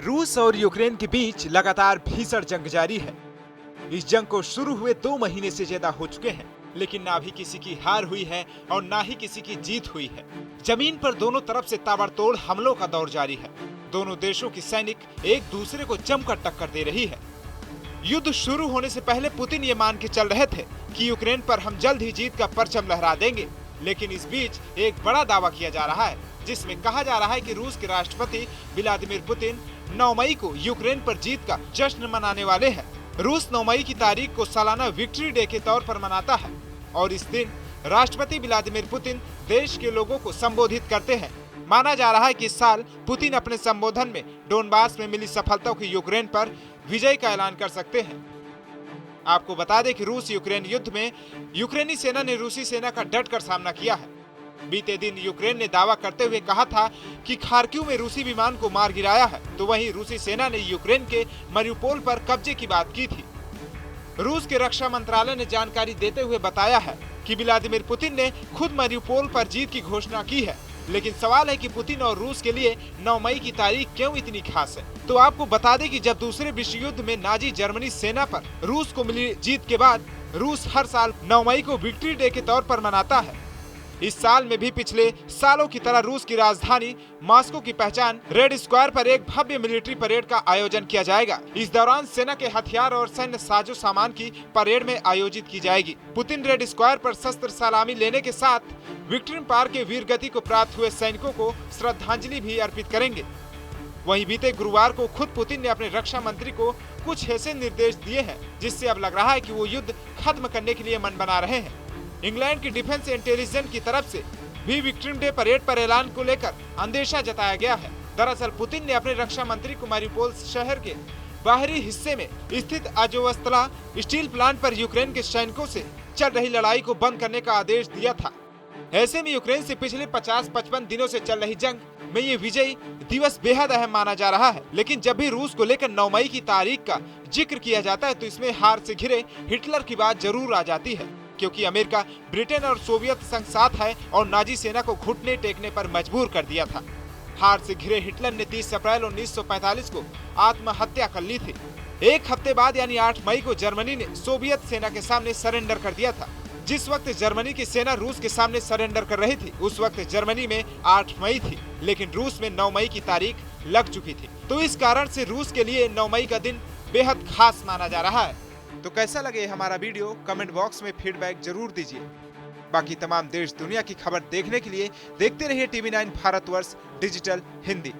रूस और यूक्रेन के बीच लगातार भीषण जंग जारी है। इस जंग को शुरू हुए 2 महीने से ज्यादा हो चुके हैं, लेकिन ना भी किसी की हार हुई है और ना ही किसी की जीत हुई है। जमीन पर दोनों तरफ से ताबड़तोड़ हमलों का दौर जारी है। दोनों देशों की सैनिक एक दूसरे को जमकर टक्कर दे रही है। युद्ध शुरू होने से पहले पुतिन ये मान के चल रहे थे कि यूक्रेन पर हम जल्द ही जीत का परचम लहरा देंगे, लेकिन इस बीच एक बड़ा दावा किया जा रहा है जिसमें कहा जा रहा है कि रूस के राष्ट्रपति व्लादिमीर पुतिन 9 मई को यूक्रेन पर जीत का जश्न मनाने वाले हैं। रूस 9 मई की तारीख को सालाना विक्ट्री डे के तौर पर मनाता है और इस दिन राष्ट्रपति व्लादिमीर पुतिन देश के लोगों को संबोधित करते हैं। माना जा रहा है कि इस साल पुतिन अपने संबोधन में डोनबास में मिली सफलताओं की यूक्रेन पर विजय का ऐलान कर सकते हैं। आपको बता दें कि रूस यूक्रेन युद्ध में यूक्रेनी सेना ने रूसी सेना का डटकर सामना किया है। बीते दिन यूक्रेन ने दावा करते हुए कहा था कि खार्किव में रूसी विमान को मार गिराया है, तो वहीं रूसी सेना ने यूक्रेन के मरियुपोल पर कब्जे की बात की थी। रूस के रक्षा मंत्रालय ने जानकारी देते हुए बताया है कि व्लादिमीर पुतिन ने खुद मरियुपोल पर जीत की घोषणा की है, लेकिन सवाल है कि पुतिन और रूस के लिए 9 मई की तारीख क्यों इतनी खास है। तो आपको बता दें कि जब दूसरे विश्व युद्ध में नाजी जर्मनी सेना पर रूस को मिली जीत के बाद रूस हर साल 9 मई को विक्ट्री डे के तौर पर मनाता है। इस साल में भी पिछले सालों की तरह रूस की राजधानी मॉस्को की पहचान रेड स्क्वायर पर एक भव्य मिलिट्री परेड का आयोजन किया जाएगा। इस दौरान सेना के हथियार और सैन्य साजो सामान की परेड में आयोजित की जाएगी। पुतिन रेड स्क्वायर पर शस्त्र सलामी लेने के साथ विक्ट्री पार्क के वीर गति को प्राप्त हुए सैनिकों को श्रद्धांजलि भी अर्पित करेंगे। वहीं बीते गुरुवार को खुद पुतिन ने अपने रक्षा मंत्री को कुछ ऐसे निर्देश दिए हैं जिससे अब लग रहा है कि वो युद्ध खत्म करने के लिए मन बना रहे हैं। इंग्लैंड की डिफेंस इंटेलिजेंस की तरफ से भी विक्ट्री डे परेड पर ऐलान को लेकर अंदेशा जताया गया है। दरअसल पुतिन ने अपने रक्षा मंत्री को मारियुपोल शहर के बाहरी हिस्से में स्थित अजोवस्त्ला स्टील प्लांट पर यूक्रेन के सैनिकों से चल रही लड़ाई को बंद करने का आदेश दिया था। ऐसे में यूक्रेन से पिछले 50-55 दिनों से चल रही जंग में ये विजय दिवस बेहद अहम माना जा रहा है। लेकिन जब भी रूस को लेकर 9 मई की तारीख का जिक्र किया जाता है तो इसमें हार से घिरे हिटलर की बात जरूर आ जाती है, क्योंकि अमेरिका, ब्रिटेन और सोवियत संघ साथ है और नाजी सेना को घुटने टेकने पर मजबूर कर दिया था। हार से घिरे हिटलर ने 30 अप्रैल 1945 को आत्महत्या कर ली थी। एक हफ्ते बाद यानी 8 मई को जर्मनी ने सोवियत सेना के सामने सरेंडर कर दिया था। जिस वक्त जर्मनी की सेना रूस के सामने सरेंडर कर रही थी उस वक्त जर्मनी में 8 मई थी, लेकिन रूस में 9 मई की तारीख लग चुकी थी। तो इस कारण से रूस के लिए 9 मई का दिन बेहद खास माना जा रहा है। तो कैसा लगे हमारा वीडियो, कमेंट बॉक्स में फीडबैक जरूर दीजिए। बाकी तमाम देश दुनिया की खबर देखने के लिए देखते रहिए TV9 भारतवर्ष डिजिटल हिंदी।